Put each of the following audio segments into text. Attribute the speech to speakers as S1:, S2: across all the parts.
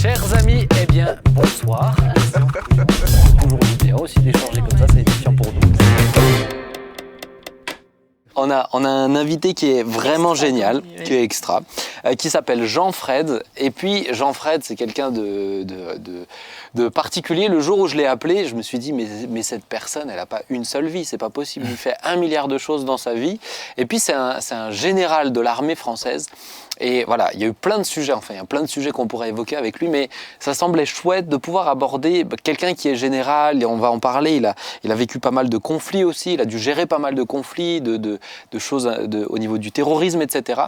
S1: Chers amis, eh bien, bonsoir. Toujours bien aussi d'échanger comme ça, c'est édifiant pour nous. On a un invité qui est vraiment génial, qui est extra, qui s'appelle Jean-Fred. Et puis, Jean-Fred, c'est quelqu'un de particulier. Le jour où je l'ai appelé, je me suis dit, mais cette personne, elle n'a pas une seule vie, c'est pas possible. Il fait 1 milliard de choses dans sa vie. Et puis, c'est un général de l'armée française. Et voilà, il y a eu plein de sujets, enfin, il y a plein de sujets qu'on pourrait évoquer avec lui, mais ça semblait chouette de pouvoir aborder quelqu'un qui est général, et on va en parler, il a vécu pas mal de conflits aussi, il a dû gérer pas mal de conflits, de choses au niveau du terrorisme, etc.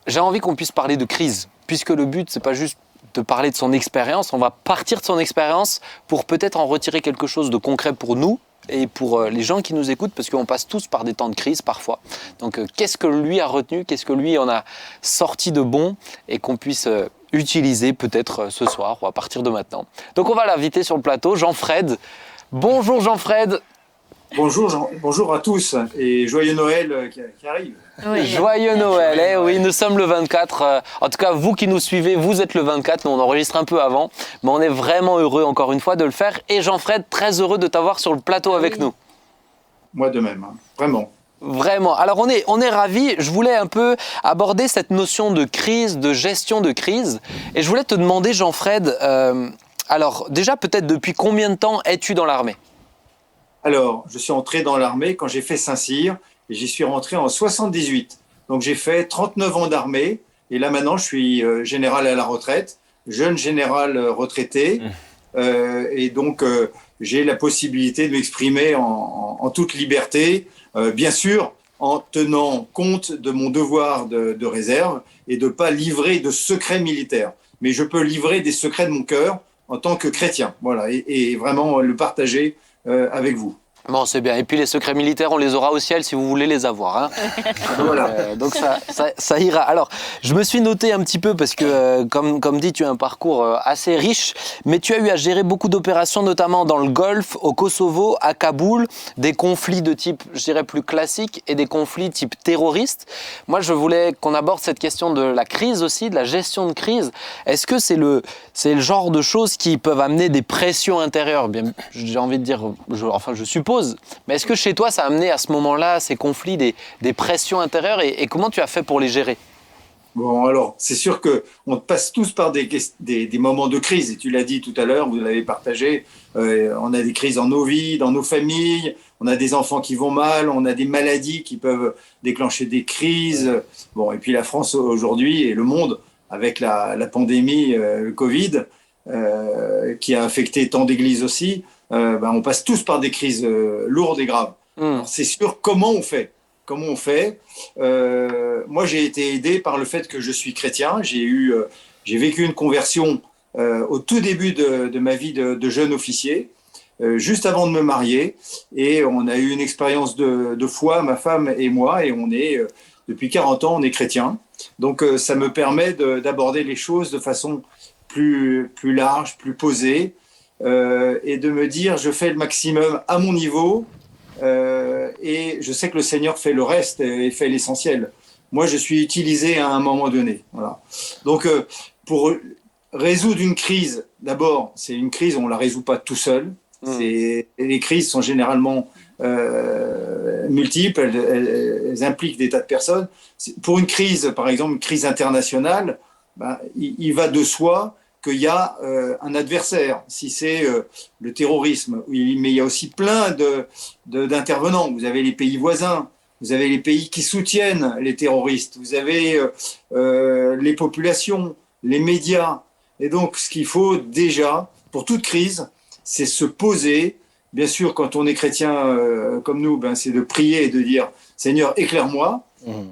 S1: J'ai envie qu'on puisse parler de crise, puisque le but, c'est pas juste de parler de son expérience, on va partir de son expérience pour peut-être en retirer quelque chose de concret pour nous, et pour les gens qui nous écoutent, parce qu'on passe tous par des temps de crise parfois. Donc qu'est-ce que lui a retenu, qu'est-ce que lui en a sorti de bon et qu'on puisse utiliser peut-être ce soir ou à partir de maintenant. Donc on va l'inviter sur le plateau, Jean-Fred. Bonjour Jean-Fred.
S2: Bonjour à tous et joyeux Noël qui arrive.
S1: Oui. Joyeux Noël, oui, nous sommes le 24. En tout cas, vous qui nous suivez, vous êtes le 24. Nous, on enregistre un peu avant, mais on est vraiment heureux, encore une fois, de le faire. Et Jean-Fred, très heureux de t'avoir sur le plateau avec nous.
S2: Moi de même, hein. Vraiment.
S1: Vraiment. Alors, on est ravis. Je voulais un peu aborder cette notion de crise, de gestion de crise. Et je voulais te demander, Jean-Fred, alors déjà, peut-être depuis combien de temps es-tu dans l'armée ?
S2: Alors, je suis entré dans l'armée quand j'ai fait Saint-Cyr et j'y suis rentré en 78. Donc, j'ai fait 39 ans d'armée et là, maintenant, je suis général à la retraite, jeune général retraité. Et donc, j'ai la possibilité de m'exprimer en toute liberté, bien sûr, en tenant compte de mon devoir de réserve et de ne pas livrer de secrets militaires. Mais je peux livrer des secrets de mon cœur en tant que chrétien, voilà, et vraiment le partager avec vous.
S1: Bon, c'est bien. Et puis les secrets militaires, on les aura au ciel si vous voulez les avoir. Hein.
S2: Voilà.
S1: Donc ça ira. Alors, je me suis noté un petit peu parce que, comme dit, tu as un parcours assez riche, mais tu as eu à gérer beaucoup d'opérations, notamment dans le Golfe, au Kosovo, à Kaboul, des conflits de type, je dirais, plus classique et des conflits type terroriste. Moi, je voulais qu'on aborde cette question de la crise aussi, de la gestion de crise. Est-ce que c'est le genre de choses qui peuvent amener des pressions intérieures ? Bien, j'ai envie de dire, je suppose. Mais est-ce que chez toi, ça a amené à ce moment-là, ces conflits, des pressions intérieures et comment tu as fait pour les gérer ?
S2: Bon, alors, c'est sûr qu'on passe tous par des moments de crise. Et tu l'as dit tout à l'heure, vous l'avez partagé. On a des crises dans nos vies, dans nos familles. On a des enfants qui vont mal. On a des maladies qui peuvent déclencher des crises. Bon, et puis la France aujourd'hui et le monde avec la pandémie, le Covid, qui a affecté tant d'églises aussi. On passe tous par des crises lourdes et graves. Alors, c'est sûr, comment on fait ? Moi, j'ai été aidé par le fait que je suis chrétien. J'ai vécu une conversion au tout début de ma vie de jeune officier, juste avant de me marier. Et on a eu une expérience de foi, ma femme et moi, et depuis 40 ans, on est chrétiens. Donc, ça me permet d'aborder les choses de façon plus large, plus posée. Et de me dire je fais le maximum à mon niveau et je sais que le Seigneur fait le reste et fait l'essentiel. Moi, je suis utilisé à un moment donné. Voilà. Donc, pour résoudre une crise, d'abord, c'est une crise, on ne la résout pas tout seul. Les crises sont généralement multiples, elles impliquent des tas de personnes. Pour une crise, par exemple, une crise internationale, il va de soi qu'il y a un adversaire, si c'est le terrorisme, mais il y a aussi plein d'intervenants. Vous avez les pays voisins, vous avez les pays qui soutiennent les terroristes, vous avez les populations, les médias. Et donc, ce qu'il faut déjà, pour toute crise, c'est se poser. Bien sûr, quand on est chrétien comme nous, c'est de prier et de dire « Seigneur, éclaire-moi,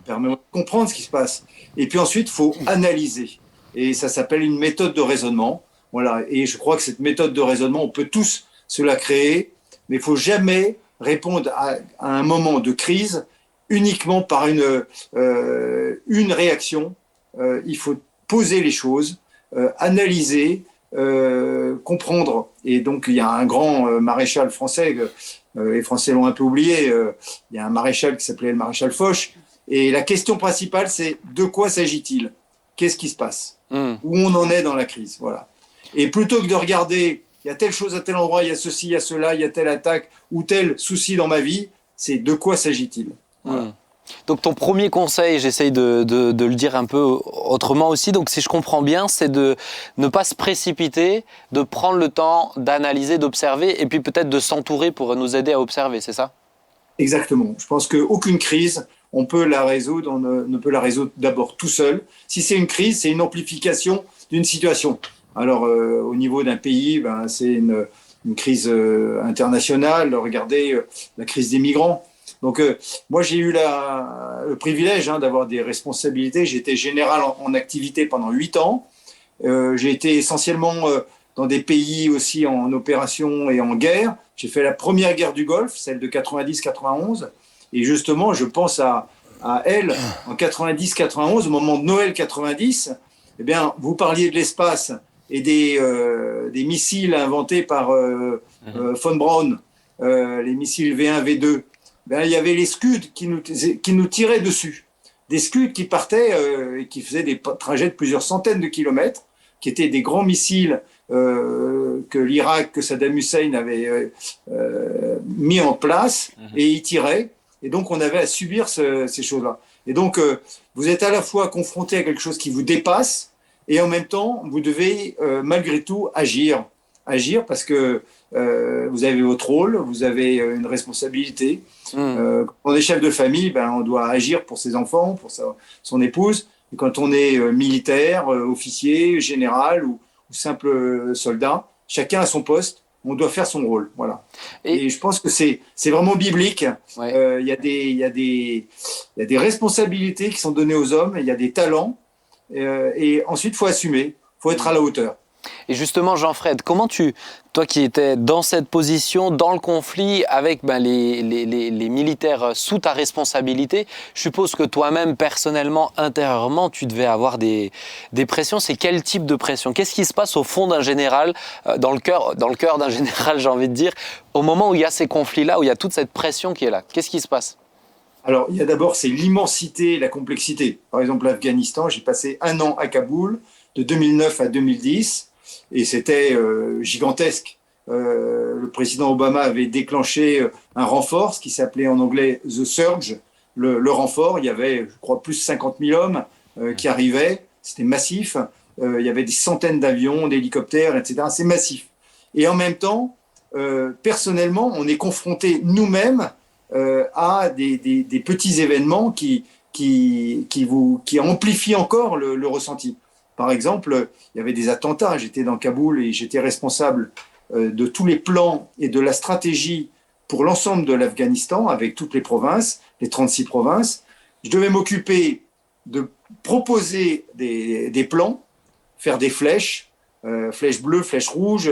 S2: permets-moi de comprendre ce qui se passe ». Et puis ensuite, il faut analyser. Et ça s'appelle une méthode de raisonnement. Voilà. Et je crois que cette méthode de raisonnement, on peut tous se la créer, mais il ne faut jamais répondre à un moment de crise uniquement par une réaction. Il faut poser les choses, analyser, comprendre. Et donc, il y a un grand maréchal français, les Français l'ont un peu oublié, il y a un maréchal qui s'appelait le maréchal Foch. Et la question principale, c'est de quoi s'agit-il ? qu'est-ce qui se passe, où on en est dans la crise. Voilà. Et plutôt que de regarder, il y a telle chose à tel endroit, il y a ceci, il y a cela, il y a telle attaque ou tel souci dans ma vie, c'est de quoi s'agit-il? Voilà.
S1: Donc ton premier conseil, j'essaye de le dire un peu autrement aussi, donc si je comprends bien, c'est de ne pas se précipiter, de prendre le temps d'analyser, d'observer et puis peut-être de s'entourer pour nous aider à observer, c'est ça?
S2: Exactement. Je pense qu'aucune crise, on peut la résoudre, on ne peut la résoudre d'abord tout seul. Si c'est une crise, c'est une amplification d'une situation. Alors, au niveau d'un pays, c'est une crise internationale. Regardez la crise des migrants. Donc, moi, j'ai eu le privilège d'avoir des responsabilités. J'étais général en activité pendant 8 ans. J'ai été essentiellement dans des pays aussi en opération et en guerre. J'ai fait la première guerre du Golfe, celle de 90-91. Et justement, je pense à elle, en 90-91, au moment de Noël 90. Eh bien, vous parliez de l'espace et des missiles inventés par von Braun, les missiles V1, V2. Ben, il y avait les Scud qui nous tiraient dessus. Des Scud qui partaient et qui faisaient des trajets de plusieurs centaines de kilomètres, qui étaient des grands missiles que l'Irak, que Saddam Hussein avait mis en place, et ils tiraient. Et donc, on avait à subir ces choses-là. Et donc, vous êtes à la fois confronté à quelque chose qui vous dépasse, et en même temps, vous devez malgré tout agir. Agir parce que vous avez votre rôle, vous avez une responsabilité. Quand on est chef de famille, on doit agir pour ses enfants, pour son épouse. Et quand on est militaire, officier, général ou simple soldat, chacun a son poste, on doit faire son rôle. Voilà. Et je pense que c'est vraiment biblique.
S1: Ouais.
S2: Il y a des responsabilités qui sont données aux hommes, il y a des talents, et ensuite, il faut assumer, il faut être à la hauteur.
S1: Et justement, Jean-Fred, comment toi qui étais dans cette position, dans le conflit, avec les militaires sous ta responsabilité, je suppose que toi-même, personnellement, intérieurement, tu devais avoir des pressions. C'est quel type de pression? Qu'est-ce qui se passe au fond d'un général, dans le cœur d'un général, j'ai envie de dire, au moment où il y a ces conflits-là, où il y a toute cette pression qui est là? Qu'est-ce qui se passe?
S2: Alors, il y a d'abord, c'est l'immensité et la complexité. Par exemple, l'Afghanistan, j'ai passé 1 an à Kaboul, de 2009 à 2010, et c'était gigantesque. Le président Obama avait déclenché un renfort, ce qui s'appelait en anglais The Surge, le renfort. Il y avait, je crois, plus de 50 000 hommes qui arrivaient. C'était massif. Il y avait des centaines d'avions, d'hélicoptères, etc. C'est massif. Et en même temps, personnellement, on est confronté nous-mêmes à des petits événements qui amplifient encore le ressenti. Par exemple, il y avait des attentats. J'étais dans Kaboul et j'étais responsable de tous les plans et de la stratégie pour l'ensemble de l'Afghanistan, avec toutes les provinces, les 36 provinces. Je devais m'occuper de proposer des plans, faire des flèches, flèches bleues, flèches rouges,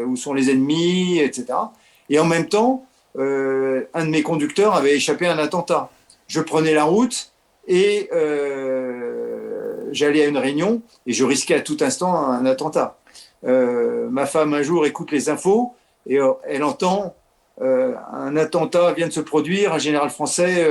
S2: où sont les ennemis, etc. Et en même temps, un de mes conducteurs avait échappé à un attentat. Je prenais la route et j'allais à une réunion et je risquais à tout instant un attentat. Ma femme, un jour, écoute les infos et elle entend un attentat vient de se produire, un général français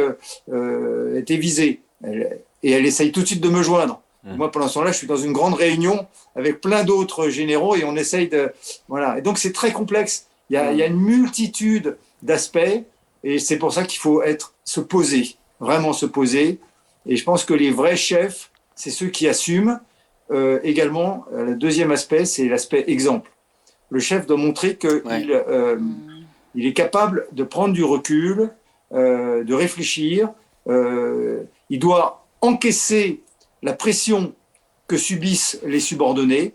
S2: était visé. Et elle essaye tout de suite de me joindre. Moi, pendant ce temps-là, je suis dans une grande réunion avec plein d'autres généraux et on essaye de... Voilà. Et donc, c'est très complexe. Il y a une multitude d'aspects et c'est pour ça qu'il faut se poser, vraiment se poser. Et je pense que les vrais chefs, c'est ceux qui assument. Également, le deuxième aspect, c'est l'aspect exemple. Le chef doit montrer qu'il il est capable de prendre du recul, de réfléchir. Il doit encaisser la pression que subissent les subordonnés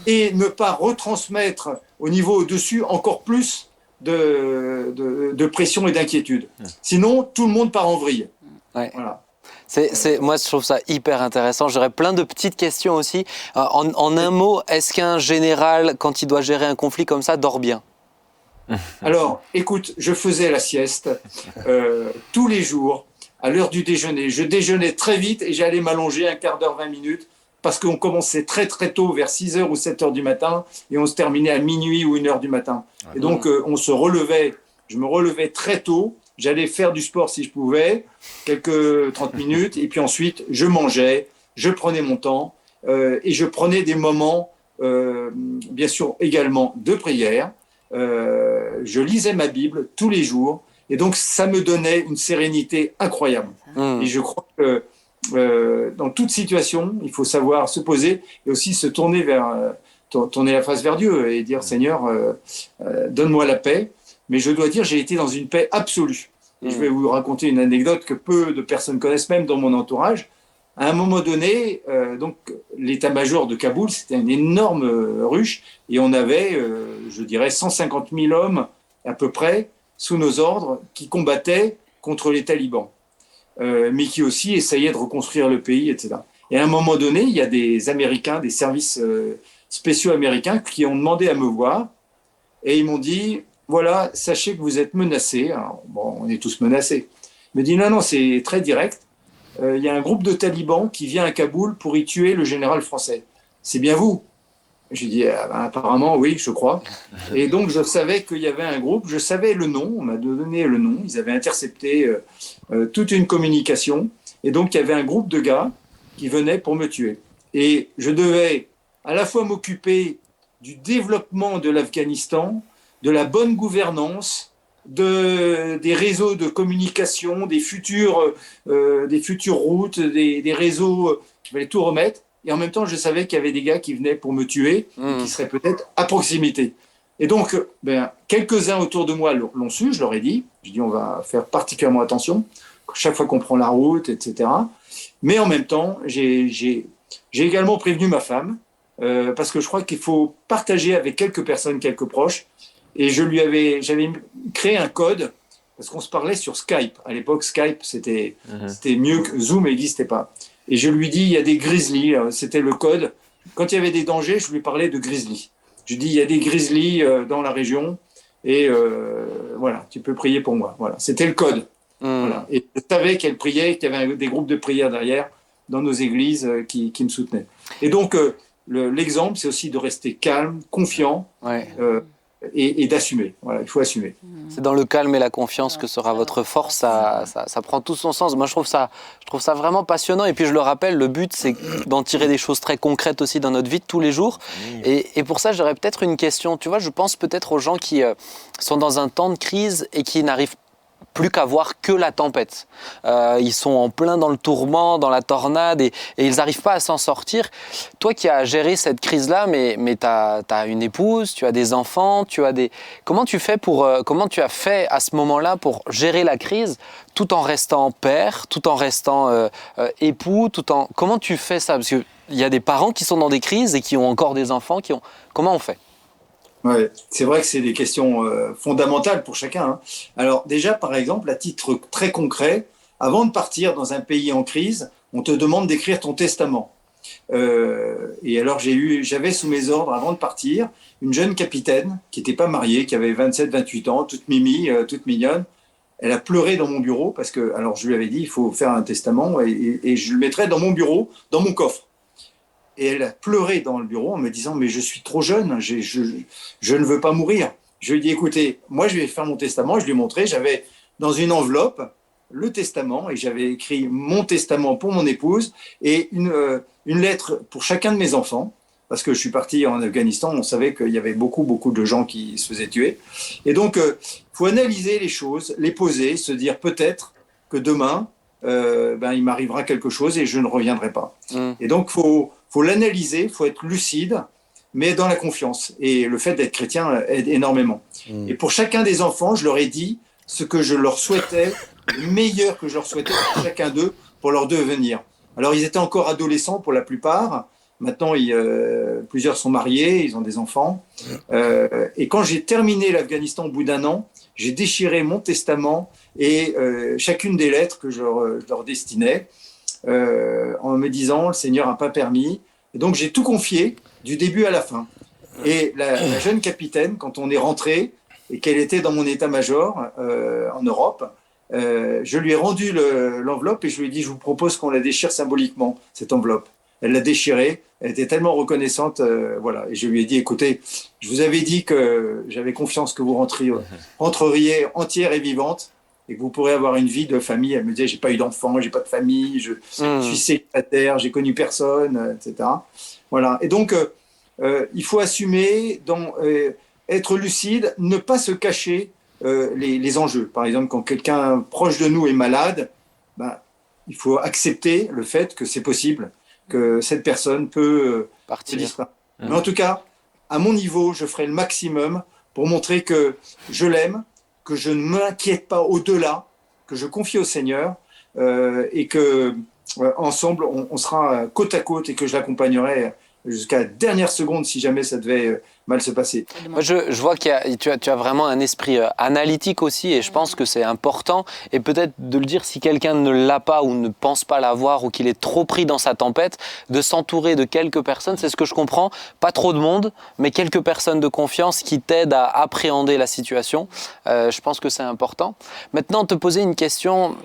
S2: et ne pas retransmettre au niveau au-dessus encore plus de pression et d'inquiétude. Sinon, tout le monde part en vrille.
S1: Ouais.
S2: Voilà.
S1: Moi, je trouve ça hyper intéressant. J'aurais plein de petites questions aussi. En un mot, est-ce qu'un général, quand il doit gérer un conflit comme ça, dort bien?
S2: Alors, écoute, je faisais la sieste tous les jours à l'heure du déjeuner. Je déjeunais très vite et j'allais m'allonger un quart d'heure, 20 minutes, parce qu'on commençait très très tôt, vers 6h ou 7h du matin, et on se terminait à minuit ou 1h du matin. Et donc, je me relevais très tôt, j'allais faire du sport si je pouvais, quelques 30 minutes, et puis ensuite, je mangeais, je prenais mon temps, et je prenais des moments, bien sûr, également de prière. Je lisais ma Bible tous les jours, et donc ça me donnait une sérénité incroyable. Et je crois que dans toute situation, il faut savoir se poser et aussi se tourner tourner la face vers Dieu et dire Seigneur, donne-moi la paix. Mais je dois dire, j'ai été dans une paix absolue. Et je vais vous raconter une anecdote que peu de personnes connaissent, même dans mon entourage. À un moment donné, donc l'état-major de Kaboul, c'était une énorme ruche, et on avait, je dirais, 150 000 hommes à peu près sous nos ordres qui combattaient contre les talibans, mais qui aussi essayaient de reconstruire le pays, etc. Et à un moment donné, il y a des Américains, des services spéciaux américains qui ont demandé à me voir, et ils m'ont dit, voilà, sachez que vous êtes menacés. Alors, bon, on est tous menacés. Il me dit, non, c'est très direct. Il y a un groupe de talibans qui vient à Kaboul pour y tuer le général français. C'est bien vous? J'ai dit, apparemment, oui, je crois. Et donc, je savais qu'il y avait un groupe, je savais le nom, on m'a donné le nom, ils avaient intercepté toute une communication. Et donc, il y avait un groupe de gars qui venaient pour me tuer. Et je devais à la fois m'occuper du développement de l'Afghanistan, de la bonne gouvernance, des réseaux de communication, des futures routes, des réseaux qu'il fallait tout remettre. Et en même temps, je savais qu'il y avait des gars qui venaient pour me tuer, et qui seraient peut-être à proximité. Et donc, quelques-uns autour de moi l'ont su, je leur ai dit. J'ai dit, on va faire particulièrement attention, chaque fois qu'on prend la route, etc. Mais en même temps, j'ai également prévenu ma femme, parce que je crois qu'il faut partager avec quelques personnes, quelques proches. Et j'avais créé un code, parce qu'on se parlait sur Skype. À l'époque, Skype, c'était mieux que Zoom, et n'existait pas. Et je lui dis, il y a des grizzlies, c'était le code. Quand il y avait des dangers, je lui parlais de grizzlies. Je dis, il y a des grizzlies dans la région, et voilà, tu peux prier pour moi. Voilà, c'était le code. Voilà. Et je savais qu'elle priait, qu'il y avait des groupes de prière derrière, dans nos églises, qui me soutenaient. Et donc, l'exemple, c'est aussi de rester calme, confiant, et d'assumer. Voilà, il faut assumer.
S1: C'est dans le calme et la confiance que sera votre force. Ça prend tout son sens. Moi, je trouve ça vraiment passionnant. Et puis, je le rappelle, le but, c'est d'en tirer des choses très concrètes aussi dans notre vie de tous les jours. Et pour ça, j'aurais peut-être une question. Tu vois, je pense peut-être aux gens qui sont dans un temps de crise et qui n'arrivent plus qu'à voir que la tempête. Ils sont en plein dans le tourment, dans la tornade, et ils n'arrivent pas à s'en sortir. Toi qui as géré cette crise-là, mais tu as une épouse, tu as des enfants, comment tu as fait à ce moment-là pour gérer la crise tout en restant père, tout en restant époux, Comment tu fais ça? Parce qu'il y a des parents qui sont dans des crises et qui ont encore des enfants Comment on fait?
S2: Ouais, c'est vrai que c'est des questions fondamentales pour chacun, hein. Alors déjà, par exemple, à titre très concret, avant de partir dans un pays en crise, on te demande d'écrire ton testament. Et alors j'avais sous mes ordres, avant de partir, une jeune capitaine qui n'était pas mariée, qui avait 27-28 ans, toute mimi, toute mignonne. Elle a pleuré dans mon bureau parce que, alors je lui avais dit, il faut faire un testament et je le mettrai dans mon bureau, dans mon coffre. Et elle a pleuré dans le bureau en me disant « Mais je suis trop jeune, je ne veux pas mourir. » Je lui ai dit « Écoutez, moi je vais faire mon testament. » Je lui ai montré, j'avais dans une enveloppe le testament et j'avais écrit mon testament pour mon épouse et une lettre pour chacun de mes enfants. Parce que je suis parti en Afghanistan, on savait qu'il y avait beaucoup de gens qui se faisaient tuer. Et donc, il faut analyser les choses, les poser, se dire peut-être que demain, il m'arrivera quelque chose et je ne reviendrai pas. Et donc, faut l'analyser, il faut être lucide, mais dans la confiance. Et le fait d'être chrétien aide énormément. Et pour chacun des enfants, je leur ai dit ce que je leur souhaitais, le meilleur que je leur souhaitais pour chacun d'eux, pour leur devenir. Alors, ils étaient encore adolescents pour la plupart. Maintenant, plusieurs sont mariés, ils ont des enfants. Et quand j'ai terminé l'Afghanistan au bout d'un an, j'ai déchiré mon testament et chacune des lettres que je leur destinais, en me disant « le Seigneur n'a pas permis ». Et donc, j'ai tout confié du début à la fin. Et la jeune capitaine, quand on est rentré et qu'elle était dans mon état-major en Europe, je lui ai rendu l'enveloppe et je lui ai dit « je vous propose qu'on la déchire symboliquement, cette enveloppe ». Elle l'a déchirée, elle était tellement reconnaissante, voilà. Et je lui ai dit, écoutez, je vous avais dit que j'avais confiance que vous rentreriez entière et vivante, et que vous pourrez avoir une vie de famille. Elle me disait, j'ai pas eu d'enfant, j'ai pas de famille, je suis célibataire, j'ai connu personne, etc. Voilà. Et donc, il faut assumer, être lucide, ne pas se cacher les enjeux. Par exemple, quand quelqu'un proche de nous est malade, ben, il faut accepter le fait que c'est possible, que cette personne peut disparaître. Mais en tout cas, à mon niveau, je ferai le maximum pour montrer que je l'aime, que je ne m'inquiète pas au-delà, que je confie au Seigneur et que ensemble, on sera côte à côte et que je l'accompagnerai jusqu'à la dernière seconde si jamais ça devait mal se passer.
S1: Moi, je vois que tu as vraiment un esprit analytique aussi et je pense que c'est important et peut-être de le dire si quelqu'un ne l'a pas ou ne pense pas l'avoir ou qu'il est trop pris dans sa tempête, de s'entourer de quelques personnes, c'est ce que je comprends, pas trop de monde, mais quelques personnes de confiance qui t'aident à appréhender la situation. Je pense que c'est important. Maintenant, te poser une question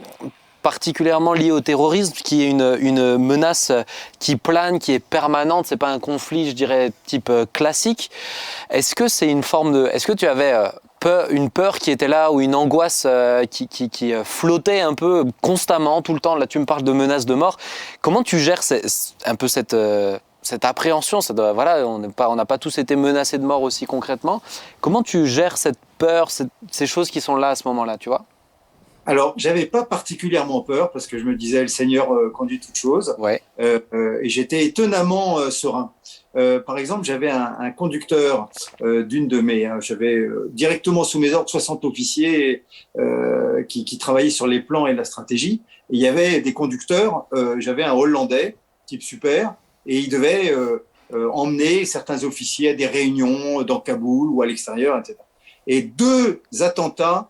S1: particulièrement lié au terrorisme, qui est une menace qui plane, qui est permanente. C'est pas un conflit, je dirais, type classique. Est-ce que c'est une forme de... Est-ce que tu avais une peur qui était là ou une angoisse qui flottait un peu constamment, tout le temps? Là, tu me parles de menaces de mort. Comment tu gères un peu cette appréhension? Voilà, on n'a pas tous été menacés de mort aussi concrètement. Comment tu gères cette peur, ces choses qui sont là à ce moment-là, tu vois?
S2: Alors, j'avais pas particulièrement peur parce que je me disais le Seigneur conduit toutes choses.
S1: Ouais.
S2: Et j'étais étonnamment serein. Par exemple, j'avais un conducteur d'une de mes... j'avais directement sous mes ordres 60 officiers qui travaillaient sur les plans et la stratégie. Et il y avait des conducteurs, j'avais un Hollandais, type super, et il devait emmener certains officiers à des réunions dans Kaboul ou à l'extérieur, etc. Et 2 attentats,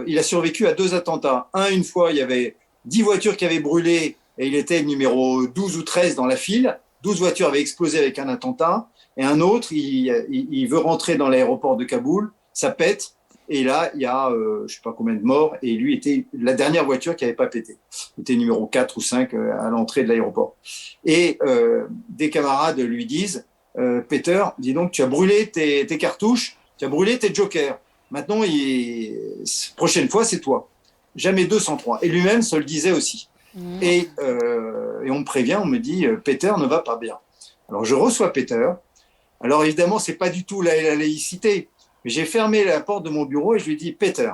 S2: il a survécu à 2 attentats. Une fois, il y avait 10 voitures qui avaient brûlé et il était numéro 12 ou 13 dans la file. 12 voitures avaient explosé avec un attentat. Et un autre, il veut rentrer dans l'aéroport de Kaboul, ça pète. Et là, il y a je ne sais pas combien de morts. Et lui était la dernière voiture qui n'avait pas pété. Il était numéro 4 ou 5 à l'entrée de l'aéroport. Et des camarades lui disent Peter, dis donc, tu as brûlé tes cartouches, tu as brûlé tes jokers. Maintenant, prochaine fois, c'est toi. Jamais 2 sans 3. Et lui-même se le disait aussi. Et on me prévient, on me dit, Peter ne va pas bien. Alors, je reçois Peter. Alors, évidemment, ce n'est pas du tout la laïcité. Mais j'ai fermé la porte de mon bureau et je lui ai dit, Peter,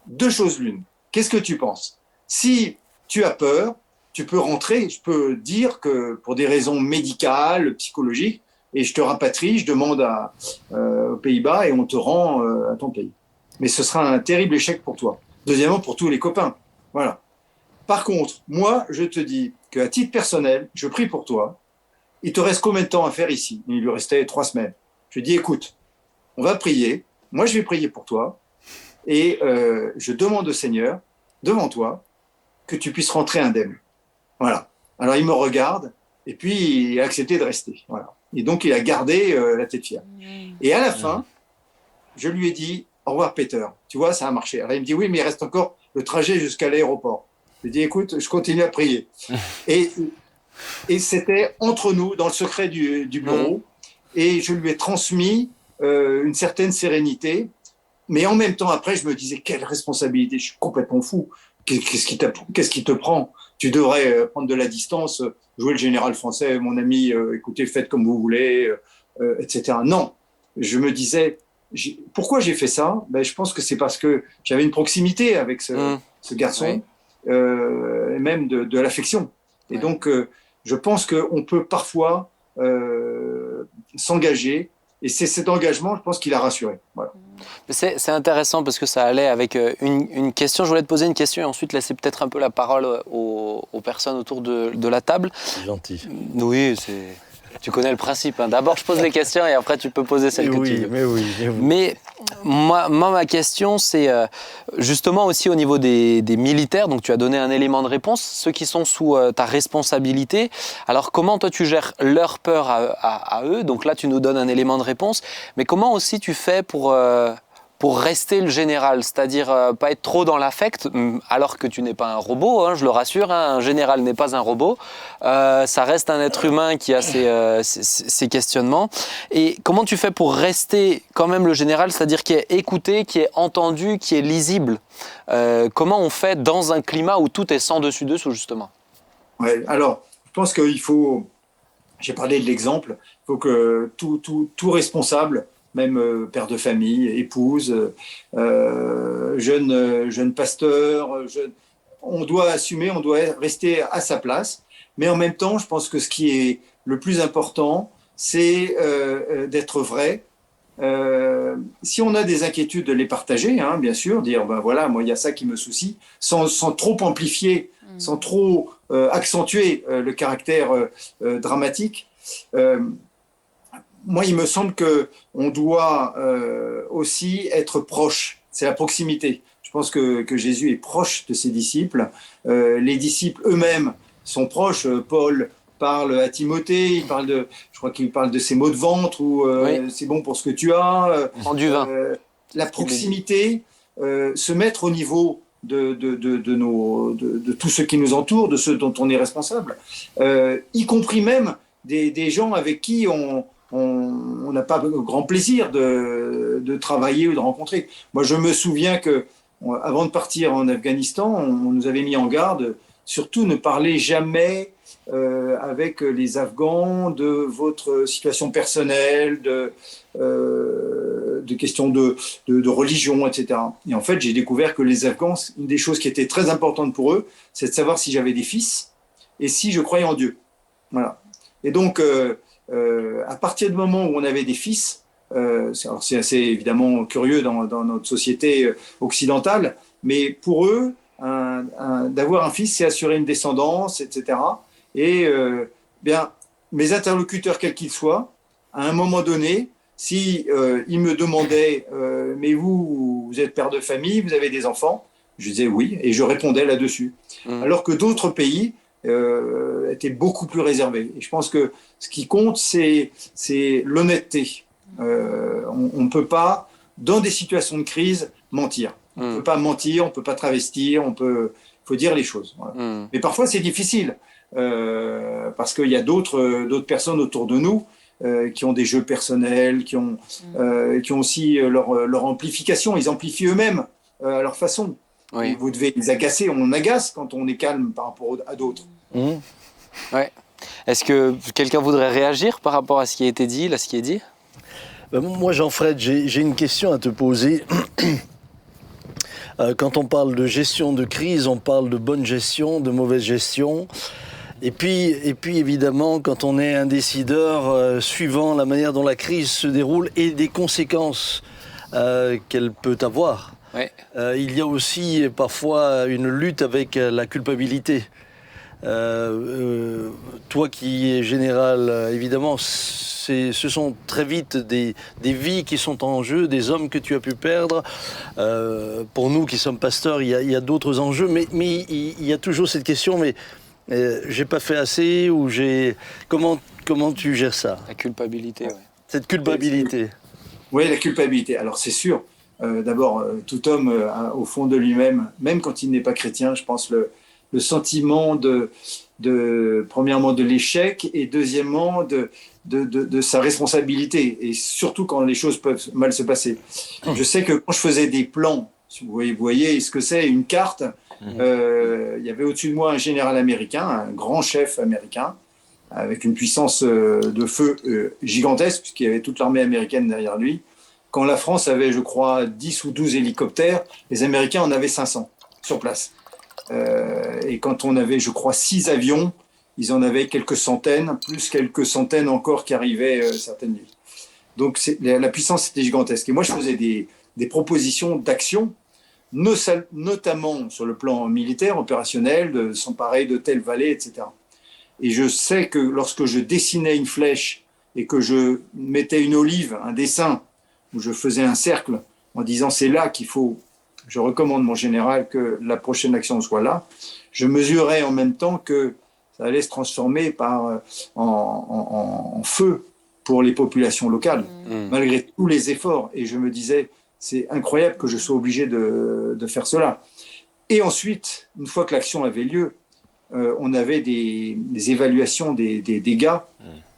S2: 2 choses l'une. Qu'est-ce que tu penses? Si tu as peur, tu peux rentrer. Je peux dire que pour des raisons médicales, psychologiques, et je te rapatrie, je demande aux Pays-Bas et on te rend à ton pays. Mais ce sera un terrible échec pour toi. Deuxièmement, pour tous les copains. Voilà. Par contre, moi, je te dis qu'à titre personnel, je prie pour toi. Il te reste combien de temps à faire ici? Il lui restait 3 semaines. Je dis, écoute, on va prier. Moi, je vais prier pour toi. Et je demande au Seigneur, devant toi, que tu puisses rentrer indemne. Voilà. Alors, il me regarde et puis il a accepté de rester. Voilà. Et donc, il a gardé la tête fière. Et à la fin, je lui ai dit, au revoir Peter, tu vois, ça a marché. Alors, il me dit, oui, mais il reste encore le trajet jusqu'à l'aéroport. Je lui ai dit, écoute, je continue à prier. Et c'était entre nous, dans le secret du bureau. Et je lui ai transmis une certaine sérénité. Mais en même temps, après, je me disais, quelle responsabilité, je suis complètement fou. Qu'est-ce qui te prend? Tu devrais prendre de la distance, jouer le général français, mon ami, écoutez, faites comme vous voulez, etc. Non, je me disais, pourquoi j'ai fait ça? Je pense que c'est parce que j'avais une proximité avec ce garçon, et même de l'affection. Et donc, je pense qu'on peut parfois s'engager, et c'est cet engagement, je pense, qu'il a rassuré. Voilà.
S1: C'est intéressant parce que ça allait avec une question. Je voulais te poser une question et ensuite laisser peut-être un peu la parole aux personnes autour de la table.
S3: C'est gentil.
S1: Oui, tu connais le principe. Hein. D'abord, je pose les questions et après, tu peux poser celles que tu veux.
S3: Mais oui.
S1: Mais moi, ma question, c'est justement aussi au niveau des militaires. Donc, tu as donné un élément de réponse. Ceux qui sont sous ta responsabilité. Alors, comment toi, tu gères leur peur à eux? Donc là, tu nous donnes un élément de réponse. Mais comment aussi tu fais pour pour rester le général, c'est-à-dire pas être trop dans l'affect, alors que tu n'es pas un robot, hein, je le rassure, hein, un général n'est pas un robot, ça reste un être humain qui a ses questionnements. Et comment tu fais pour rester quand même le général, c'est-à-dire qui est écouté, qui est entendu, qui est lisible? Comment on fait dans un climat où tout est sans dessus-dessous, justement?
S2: Ouais, alors, je pense qu'il faut, j'ai parlé de l'exemple, il faut que tout responsable, même père de famille, épouse, jeune pasteur, on doit assumer, on doit rester à sa place. Mais en même temps, je pense que ce qui est le plus important, c'est d'être vrai. Si on a des inquiétudes, de les partager, hein, bien sûr, dire ben voilà, moi il y a ça qui me soucie, sans trop amplifier, sans trop accentuer le caractère dramatique. Moi, il me semble que on doit aussi être proche. C'est la proximité. Je pense que Jésus est proche de ses disciples. Les disciples eux-mêmes sont proches. Paul parle à Timothée, je crois qu'il parle de ses maux de ventre ou
S1: Oui.
S2: c'est bon pour ce que tu as.
S1: Prends du vin.
S2: La proximité, se mettre au niveau de tous ceux qui nous entourent, de ceux dont on est responsable, y compris même des gens avec qui on n'a pas grand plaisir de travailler ou de rencontrer. Moi, je me souviens que avant de partir en Afghanistan, on nous avait mis en garde, surtout ne parlez jamais avec les Afghans de votre situation personnelle, de questions de religion, etc. Et en fait, j'ai découvert que les Afghans, une des choses qui était très importante pour eux, c'est de savoir si j'avais des fils et si je croyais en Dieu. Voilà. Et donc, à partir du moment où on avait des fils, c'est assez évidemment curieux dans notre société occidentale, mais pour eux, d'avoir un fils, c'est assurer une descendance, etc. Et bien, mes interlocuteurs, quels qu'ils soient, à un moment donné, si ils me demandaient mais vous êtes père de famille, vous avez des enfants, je disais oui, et je répondais là-dessus. Alors que d'autres pays étaient beaucoup plus réservés. Et je pense que ce qui compte, c'est l'honnêteté. On ne peut pas, dans des situations de crise, mentir. On ne peut pas mentir, on ne peut pas travestir, il faut dire les choses. Voilà. Mais parfois, c'est difficile, parce qu'il y a d'autres personnes autour de nous qui ont des jeux personnels, qui ont aussi leur amplification. Ils amplifient eux-mêmes à leur façon. Oui. Et vous devez les agacer. On agace quand on est calme par rapport à d'autres.
S1: Ouais. Est-ce que quelqu'un voudrait réagir par rapport à ce qui a été dit, là, ce qui est dit?
S3: Moi, Jean-Fred, j'ai une question à te poser. Quand on parle de gestion de crise, on parle de bonne gestion, de mauvaise gestion. Et puis évidemment, quand on est un décideur, suivant la manière dont la crise se déroule et des conséquences qu'elle peut avoir,
S1: ouais.
S3: Il y a aussi parfois une lutte avec la culpabilité. Toi qui es général, évidemment, ce sont très vite des vies qui sont en jeu, des hommes que tu as pu perdre. Pour nous qui sommes pasteurs, il y a d'autres enjeux, mais il y a toujours cette question, mais j'ai pas fait assez, ou comment tu gères ça?
S1: La culpabilité, ouais.
S3: Cette culpabilité.
S2: Oui, la culpabilité. Alors c'est sûr, d'abord, tout homme au fond de lui-même, même quand il n'est pas chrétien, je pense le sentiment premièrement de l'échec et deuxièmement de sa responsabilité, et surtout quand les choses peuvent mal se passer. Je sais que quand je faisais des plans, vous voyez ce que c'est, une carte, il y avait au-dessus de moi un général américain, un grand chef américain, avec une puissance de feu gigantesque, puisqu'il y avait toute l'armée américaine derrière lui. Quand la France avait, je crois, 10 ou 12 hélicoptères, les Américains en avaient 500 sur place. Et quand on avait, je crois, 6 avions, ils en avaient quelques centaines, plus quelques centaines encore qui arrivaient certaines nuits. Donc la puissance était gigantesque. Et moi, je faisais des propositions d'action, notamment sur le plan militaire, opérationnel, de s'emparer de telle vallée, etc. Et je sais que lorsque je dessinais une flèche et que je mettais une olive, un dessin, où je faisais un cercle en disant c'est là qu'il faut, je recommande mon général que la prochaine action soit là, je mesurais en même temps que ça allait se transformer en feu pour les populations locales, malgré tous les efforts. Et je me disais, c'est incroyable que je sois obligé de faire cela. Et ensuite, une fois que l'action avait lieu, on avait des évaluations des dégâts,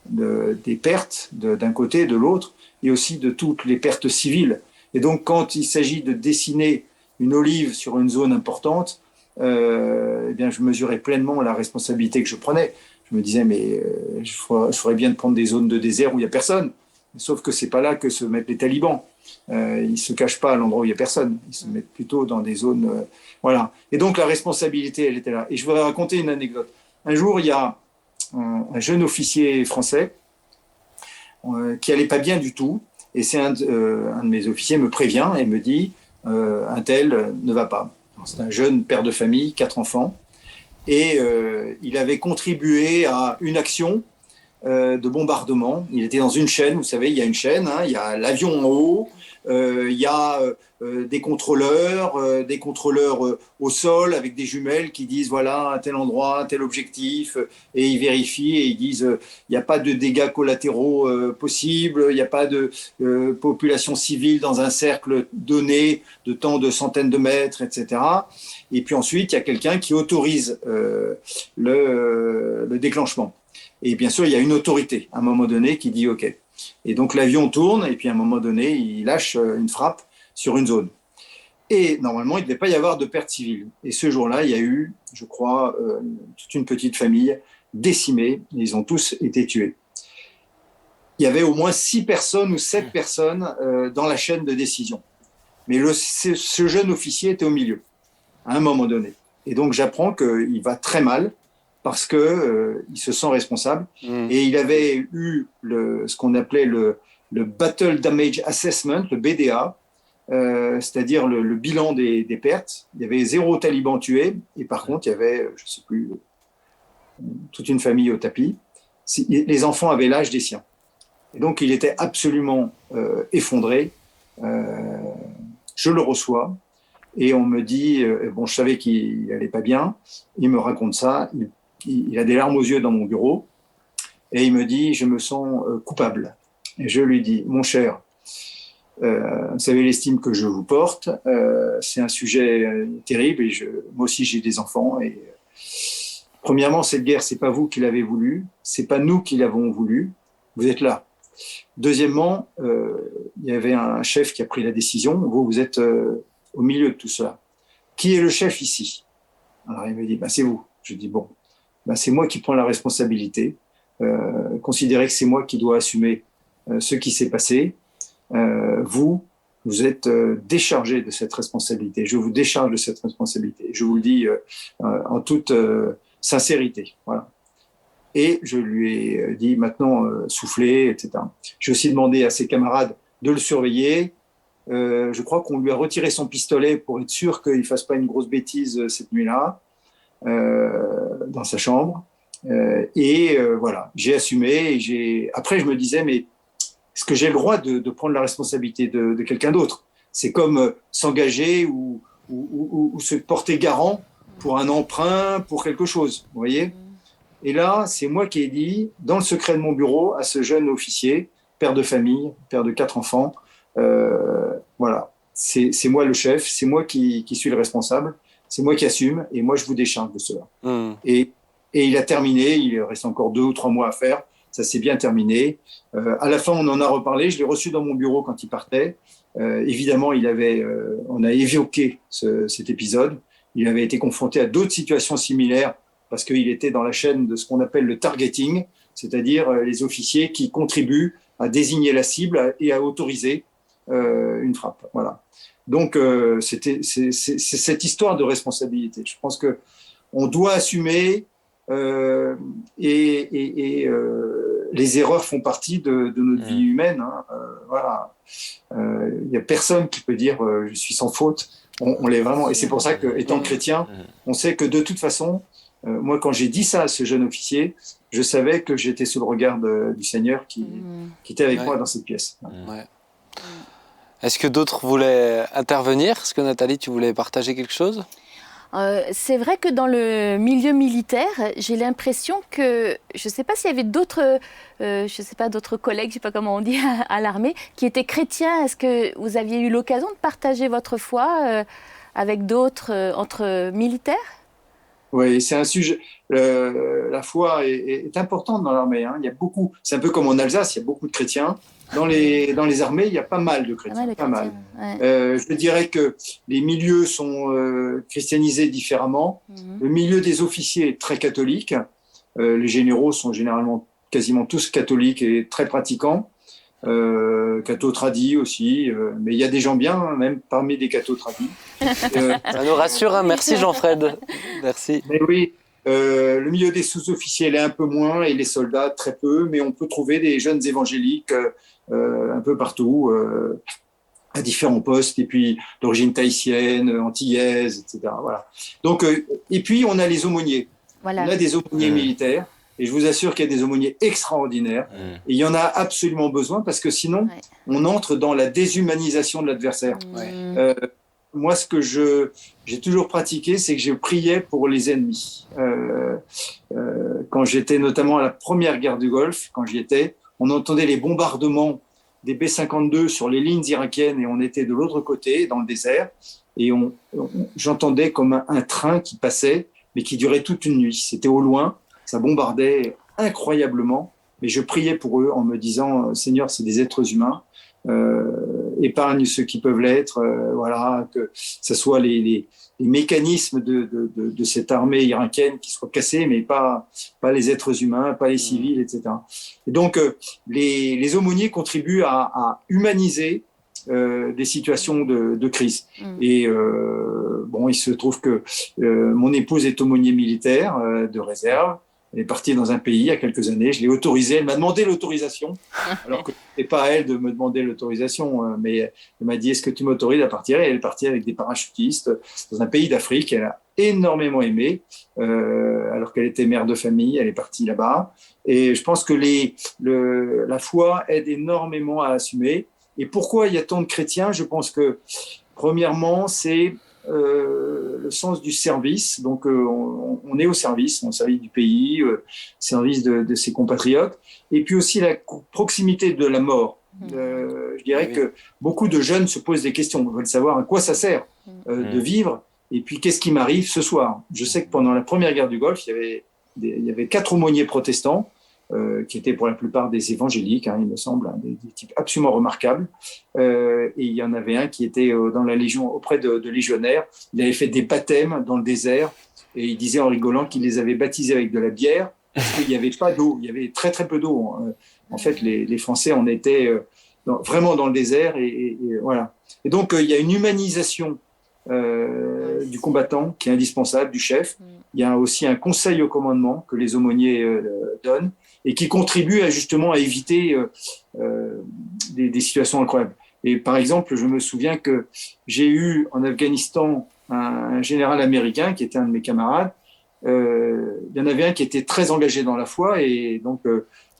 S2: des pertes d'un côté, de l'autre, et aussi de toutes les pertes civiles. Et donc, quand il s'agit de dessiner une olive sur une zone importante, eh bien, je mesurais pleinement la responsabilité que je prenais. Je me disais, mais je ferais bien de prendre des zones de désert où il n'y a personne. Sauf que c'est pas là que se mettent les talibans. Ils se cachent pas à l'endroit où il y a personne. Ils se mettent plutôt dans des zones, voilà. Et donc la responsabilité, elle était là. Et je voudrais raconter une anecdote. Un jour, il y a un jeune officier français qui allait pas bien du tout. Et c'est un de mes officiers me prévient et me dit, un tel ne va pas. C'est un jeune père de famille, 4 enfants, et il avait contribué à une action de bombardement. Il était dans une chaîne, vous savez, il y a une chaîne, hein, il y a l'avion en haut, il y a des contrôleurs au sol avec des jumelles qui disent voilà, à tel endroit, tel objectif, et ils vérifient et ils disent il n'y a pas de dégâts collatéraux possibles, il n'y a pas de population civile dans un cercle donné de tant de centaines de mètres, etc. Et puis ensuite, il y a quelqu'un qui autorise le déclenchement. Et bien sûr, il y a une autorité, à un moment donné, qui dit OK. Et donc, l'avion tourne, et puis à un moment donné, il lâche une frappe sur une zone. Et normalement, il ne devait pas y avoir de pertes civiles. Et ce jour-là, il y a eu, je crois, toute une petite famille décimée. Ils ont tous été tués. Il y avait au moins 6 personnes ou 7 personnes dans la chaîne de décision. Mais ce jeune officier était au milieu, à un moment donné. Et donc, j'apprends qu'il va très mal, parce que il se sent responsable. Et il avait eu ce qu'on appelait le Battle Damage Assessment, le BDA, c'est-à-dire le bilan des pertes. Il y avait 0 talibans tués, et par contre, il y avait, je ne sais plus, toute une famille au tapis. Les enfants avaient l'âge des siens. Et donc, il était absolument effondré. Je le reçois, et on me dit, bon, je savais qu'il n'allait pas bien, il me raconte ça, il a des larmes aux yeux dans mon bureau, et il me dit, je me sens coupable. Et je lui dis, mon cher, vous savez l'estime que je vous porte, c'est un sujet terrible, et moi aussi j'ai des enfants, et premièrement, cette guerre, c'est pas vous qui l'avez voulu, c'est pas nous qui l'avons voulu, vous êtes là. Deuxièmement, il y avait un chef qui a pris la décision, vous êtes au milieu de tout cela. Qui est le chef ici? Alors il me dit, c'est vous. Je dis, bon, c'est moi qui prends la responsabilité. Considérez que c'est moi qui dois assumer ce qui s'est passé. Vous êtes déchargé de cette responsabilité. Je vous décharge de cette responsabilité. Je vous le dis en toute sincérité. Voilà. Et je lui ai dit maintenant soufflez, etc. J'ai aussi demandé à ses camarades de le surveiller. Je crois qu'on lui a retiré son pistolet pour être sûr qu'il ne fasse pas une grosse bêtise cette nuit-là dans sa chambre. Voilà, j'ai assumé. Après, je me disais, mais est-ce que j'ai le droit de prendre la responsabilité de quelqu'un d'autre? C'est comme s'engager ou se porter garant pour un emprunt, pour quelque chose, vous voyez? Et là, c'est moi qui ai dit, dans le secret de mon bureau, à ce jeune officier, père de famille, père de 4 enfants, voilà, c'est moi le chef, c'est moi qui suis le responsable, c'est moi qui assume, et moi je vous décharge de cela. Et il a terminé, il reste encore 2 ou 3 mois à faire, ça s'est bien terminé. À la fin, on en a reparlé, je l'ai reçu dans mon bureau quand il partait. Évidemment, on a évoqué cet épisode, il avait été confronté à d'autres situations similaires, parce qu'il était dans la chaîne de ce qu'on appelle le targeting, c'est-à-dire les officiers qui contribuent à désigner la cible et à autoriser une frappe. Voilà. Donc, c'est cette histoire de responsabilité. Je pense qu'on doit assumer et les erreurs font partie de notre vie humaine. Hein. Voilà. Il n'y a personne qui peut dire je suis sans faute. On l'est vraiment. Et c'est pour ça qu'étant chrétien, on sait que de toute façon, moi, quand j'ai dit ça à ce jeune officier, je savais que j'étais sous le regard du Seigneur qui était avec moi dans cette pièce.
S1: Ouais. Est-ce que d'autres voulaient intervenir? Est-ce que Nathalie, tu voulais partager quelque chose?
S4: C'est vrai que dans le milieu militaire, j'ai l'impression que, je ne sais pas s'il y avait d'autres collègues, je ne sais pas comment on dit, à l'armée, qui étaient chrétiens. Est-ce que vous aviez eu l'occasion de partager votre foi avec d'autres entre militaires?
S2: Oui, c'est un sujet. La foi est importante dans l'armée. Hein. Il y a beaucoup. C'est un peu comme en Alsace, il y a beaucoup de chrétiens. Dans les armées, il y a pas mal de chrétiens. Pas mal.
S4: Ouais.
S2: Je dirais que les milieux sont christianisés différemment. Le milieu des officiers est très catholique. Les généraux sont généralement quasiment tous catholiques et très pratiquants. Cathos tradis aussi, mais il y a des gens bien, hein, même parmi des cathos tradis.
S1: Ça nous rassure, hein. Merci Jean-Fred. Merci.
S2: Mais oui, le milieu des sous-officiers l'est un peu moins et les soldats très peu, mais on peut trouver des jeunes évangéliques un peu partout, à différents postes, et puis d'origine tahitienne, antillaise, etc. Voilà. Donc, et puis on a les aumôniers.
S4: Voilà.
S2: On a des aumôniers militaires. Et je vous assure qu'il y a des aumôniers extraordinaires. Et il y en a absolument besoin parce que sinon, on entre dans la déshumanisation de l'adversaire. Moi, ce que j'ai toujours pratiqué, c'est que je priais pour les ennemis. Quand j'étais notamment à la première guerre du Golfe, quand j'y étais, on entendait les bombardements des B-52 sur les lignes irakiennes et on était de l'autre côté, dans le désert. Et j'entendais comme un train qui passait, mais qui durait toute une nuit. C'était au loin. Ça bombardait incroyablement, mais je priais pour eux en me disant « Seigneur, c'est des êtres humains, épargne ceux qui peuvent l'être, voilà, que ce soit les mécanismes de cette armée irakienne qui soient cassés, mais pas les êtres humains, pas les civils, etc. » Et donc, les aumôniers contribuent à humaniser des situations de crise. Et bon, il se trouve que mon épouse est aumônier militaire de réserve. Elle est partie dans un pays il y a quelques années. Je l'ai autorisée. Elle m'a demandé l'autorisation, alors que ce n'était pas à elle de me demander l'autorisation. Mais elle m'a dit, est-ce que tu m'autorises à partir? Et elle est partie avec des parachutistes dans un pays d'Afrique. Elle a énormément aimé, alors qu'elle était mère de famille. Elle est partie là-bas. Et je pense que la foi aide énormément à assumer. Et pourquoi il y a tant de chrétiens? Je pense que, premièrement, c'est le sens du service. Donc, on est au service du pays, service de ses compatriotes. Et puis aussi la proximité de la mort. Je dirais que beaucoup de jeunes se posent des questions. Ils veulent savoir à quoi ça sert de vivre. Et puis, qu'est-ce qui m'arrive ce soir? Je sais que pendant la première guerre du Golfe, il y avait 4 aumôniers protestants qui étaient pour la plupart des évangéliques, hein, il me semble, hein, des types absolument remarquables. Et il y en avait un qui était dans la Légion, auprès de légionnaires. Il avait fait des baptêmes dans le désert et il disait en rigolant qu'il les avait baptisés avec de la bière parce qu'il n'y avait pas d'eau, il y avait très très peu d'eau. En fait, les Français en étaient vraiment dans le désert et voilà. Et donc, il y a une humanisation du combattant qui est indispensable, du chef. Il y a aussi un conseil au commandement que les aumôniers donnent et qui contribue justement à éviter des situations incroyables. Et par exemple, je me souviens que j'ai eu en Afghanistan un général américain qui était un de mes camarades. Il y en avait un qui était très engagé dans la foi et donc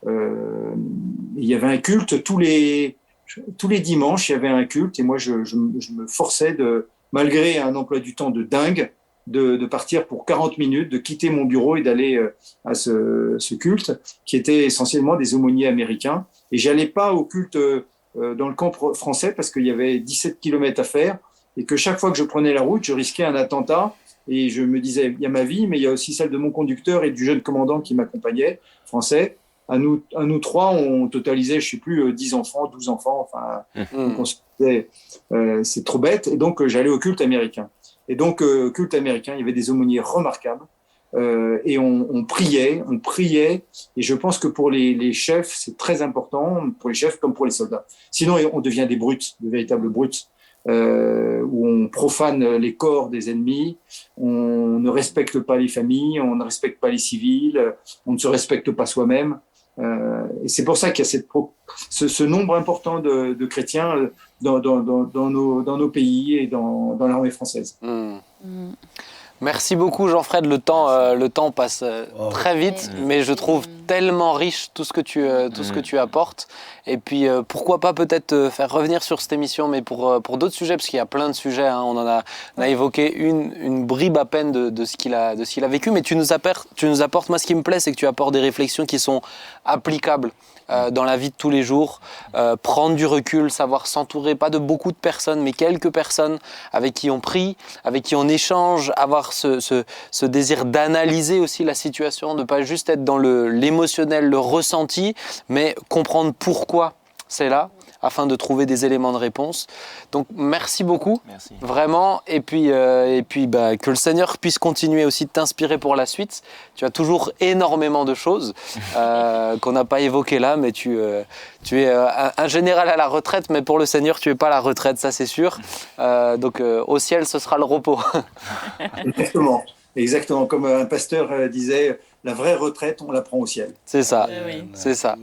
S2: il y avait un culte tous les dimanches. Il y avait un culte et moi je me forçais malgré un emploi du temps de dingue, de partir pour 40 minutes, de quitter mon bureau et d'aller à ce culte qui était essentiellement des aumôniers américains. Et j'allais pas au culte dans le camp français parce qu'il y avait 17 kilomètres à faire et que chaque fois que je prenais la route, je risquais un attentat et je me disais, il y a ma vie, mais il y a aussi celle de mon conducteur et du jeune commandant qui m'accompagnait, français. À nous 3, on totalisait, je sais plus, 10 enfants, 12 enfants, enfin, donc on se disait, c'est trop bête. Et donc, j'allais au culte américain. Et donc, culte américain, il y avait des aumôniers remarquables. Et on priait. Et je pense que pour les chefs, c'est très important, pour les chefs comme pour les soldats. Sinon, on devient des brutes, de véritables brutes, où on profane les corps des ennemis, on ne respecte pas les familles, on ne respecte pas les civils, on ne se respecte pas soi-même. Et c'est pour ça qu'il y a ce nombre important de chrétiens dans nos pays et dans l'armée française.
S1: Merci beaucoup Jean-Fred, le temps passe très vite, mais je trouve tellement riche tout ce que tu apportes. Et puis pourquoi pas peut-être faire revenir sur cette émission, mais pour d'autres sujets, parce qu'il y a plein de sujets, hein, on a évoqué une bribe à peine de ce qu'il a vécu, mais tu nous apportes, moi ce qui me plaît, c'est que tu apportes des réflexions qui sont applicables dans la vie de tous les jours, prendre du recul, savoir s'entourer, pas de beaucoup de personnes, mais quelques personnes avec qui on prie, avec qui on échange, avoir ce désir d'analyser aussi la situation, de pas juste être dans l'émotionnel, le ressenti, mais comprendre pourquoi c'est là, afin de trouver des éléments de réponse. Donc merci beaucoup, vraiment, et puis que le Seigneur puisse continuer aussi de t'inspirer pour la suite. Tu as toujours énormément de choses qu'on n'a pas évoquées là, mais tu es un général à la retraite, mais pour le Seigneur tu n'es pas à la retraite, ça c'est sûr. Donc au ciel ce sera le repos.
S2: Exactement, comme un pasteur disait, la vraie retraite, on la prend au ciel.
S1: C'est ça, c'est ça.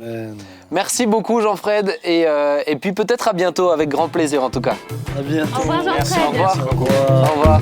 S1: Merci beaucoup Jean-Fred, et puis peut-être à bientôt, avec grand plaisir en tout cas.
S3: À bientôt.
S4: Au revoir Jean-Fred.
S1: Au revoir.
S3: Au revoir.
S1: Au revoir.